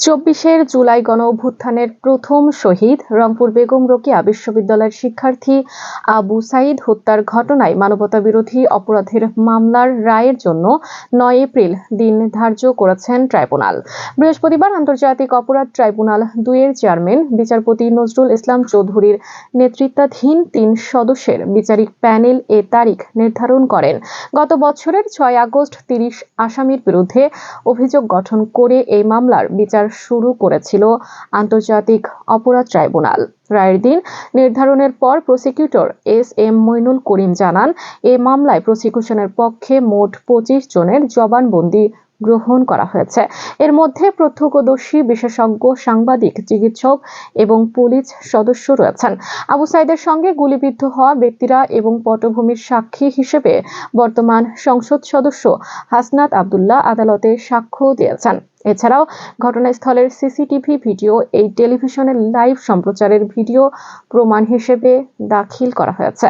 ২৪ জুলাই গণঅভ্যুত্থানের প্রথম শহীদ রংপুর বেগম রোকেয়া বিশ্ববিদ্যালয়ের শিক্ষার্থী আবু সাঈদ হত্যার ঘটনায় মানবতাবিরোধী অপরাধের মামলার রায়ের জন্য ৯ এপ্রিল দিন ধার্য করেছেন ট্রাইব্যুনাল। বৃহস্পতিবার আন্তর্জাতিক অপরাধ ট্রাইব্যুনাল ২ এর চেয়ারম্যান বিচারপতি নজরুল ইসলাম চৌধুরীর নেতৃত্বাধীন ৩ সদস্যের বিচারিক প্যানেল এ তারিখ নির্ধারণ করেন। গত বছরের ৬ আগস্ট ৩০ আসামির বিরুদ্ধে অভিযোগ গঠন করে এই মামলার বিচার শুরু করেছিল আন্তর্জাতিক অপরাধ ট্রাইব্যুনাল। রায়ের দিন নির্ধারণের পর প্রসিকিউটর এস.এম. মইনুল করিম জানান, এ মামলায় প্রসিকিউশনের পক্ষে মোট ২৫ জনের জবানবন্দি গ্রহণ করা হয়েছে। এর মধ্যে প্রত্যক্ষদর্শী, বিশেষজ্ঞ, সাংবাদিক, চিকিৎসক এবং পুলিশ সদস্য রয়েছেন। আবু সাঈদের সঙ্গে গুলিবিদ্ধ হওয়া ব্যক্তিরা এবং পটভূমির সাক্ষী হিসেবে বর্তমান সংসদ সদস্য হাসনাত আব্দুল্লাহ আদালতে সাক্ষ্য দিয়েছেন। এছাড়াও ঘটনাস্থলের সিসিটিভি ভিডিও এই টেলিভিশনের লাইভ সম্প্রচারের ভিডিও প্রমাণ হিসেবে দাখিল করা হয়েছে।